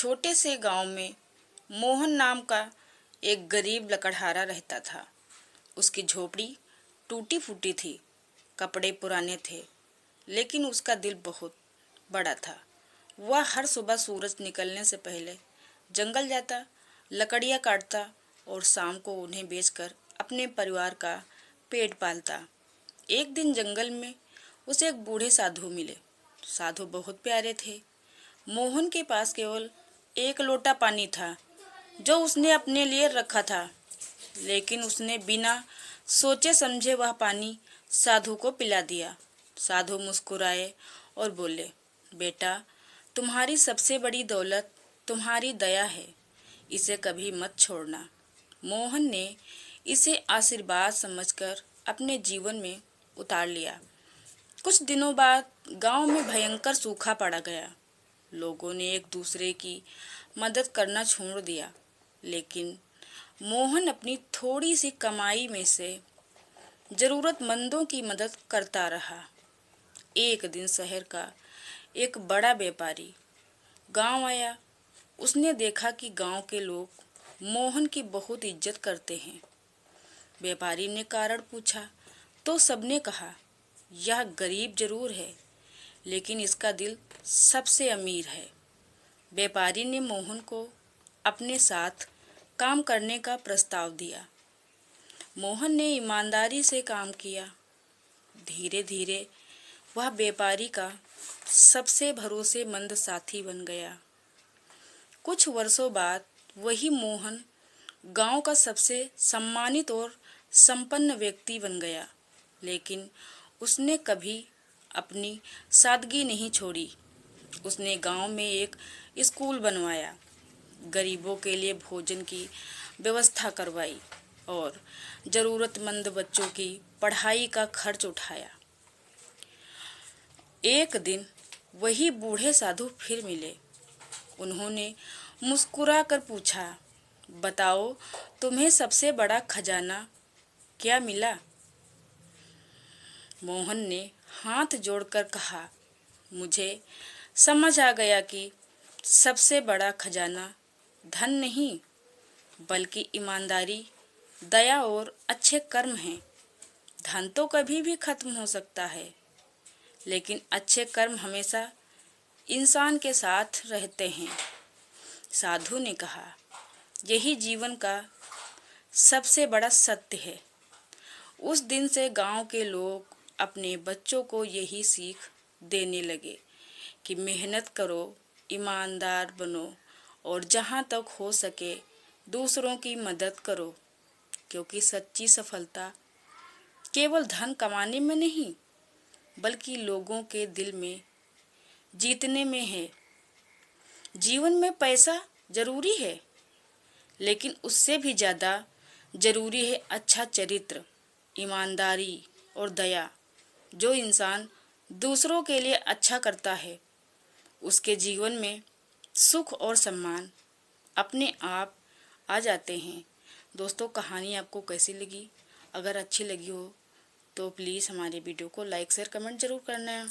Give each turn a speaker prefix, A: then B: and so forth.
A: छोटे से गांव में मोहन नाम का एक गरीब लकड़हारा रहता था। उसकी झोपड़ी टूटी फूटी थी, कपड़े पुराने थे, लेकिन उसका दिल बहुत बड़ा था। वह हर सुबह सूरज निकलने से पहले जंगल जाता, लकड़ियाँ काटता और शाम को उन्हें बेचकर अपने परिवार का पेट पालता। एक दिन जंगल में उसे एक बूढ़े साधु मिले। साधु बहुत प्यारे थे। मोहन के पास केवल एक लोटा पानी था जो उसने अपने लिए रखा था, लेकिन उसने बिना सोचे समझे वह पानी साधु को पिला दिया। साधु मुस्कुराए और बोले, बेटा, तुम्हारी सबसे बड़ी दौलत तुम्हारी दया है, इसे कभी मत छोड़ना। मोहन ने इसे आशीर्वाद समझकर अपने जीवन में उतार लिया। कुछ दिनों बाद गांव में भयंकर सूखा पड़ गया। लोगों ने एक दूसरे की मदद करना छोड़ दिया, लेकिन मोहन अपनी थोड़ी सी कमाई में से जरूरतमंदों की मदद करता रहा। एक दिन शहर का एक बड़ा व्यापारी गांव आया। उसने देखा कि गांव के लोग मोहन की बहुत इज्जत करते हैं। व्यापारी ने कारण पूछा तो सबने कहा, यह गरीब जरूर है, लेकिन इसका दिल सबसे अमीर है। व्यापारी ने मोहन को अपने साथ काम करने का प्रस्ताव दिया। मोहन ने ईमानदारी से काम किया। धीरे धीरे वह व्यापारी का सबसे भरोसेमंद साथी बन गया। कुछ वर्षों बाद वही मोहन गांव का सबसे सम्मानित और संपन्न व्यक्ति बन गया, लेकिन उसने कभी अपनी सादगी नहीं छोड़ी। उसने गांव में एक स्कूल बनवाया, गरीबों के लिए भोजन की व्यवस्था करवाई और जरूरतमंद बच्चों की पढ़ाई का खर्च उठाया। एक दिन वही बूढ़े साधु फिर मिले। उन्होंने मुस्कुरा कर पूछा, बताओ, तुम्हें सबसे बड़ा खजाना क्या मिला? मोहन ने हाथ जोड़कर कहा, मुझे समझ आ गया कि सबसे बड़ा खजाना धन नहीं, बल्कि ईमानदारी, दया और अच्छे कर्म हैं। धन तो कभी भी खत्म हो सकता है, लेकिन अच्छे कर्म हमेशा इंसान के साथ रहते हैं। साधु ने कहा, यही जीवन का सबसे बड़ा सत्य है। उस दिन से गांव के लोग अपने बच्चों को यही सीख देने लगे कि मेहनत करो, ईमानदार बनो और जहां तक हो सके दूसरों की मदद करो, क्योंकि सच्ची सफलता केवल धन कमाने में नहीं, बल्कि लोगों के दिल में जीतने में है। जीवन में पैसा जरूरी है, लेकिन उससे भी ज़्यादा जरूरी है अच्छा चरित्र, ईमानदारी और दया। जो इंसान दूसरों के लिए अच्छा करता है, उसके जीवन में सुख और सम्मान अपने आप आ जाते हैं। दोस्तों, कहानी आपको कैसी लगी? अगर अच्छी लगी हो तो प्लीज़ हमारे वीडियो को लाइक शेयर कमेंट ज़रूर करना है।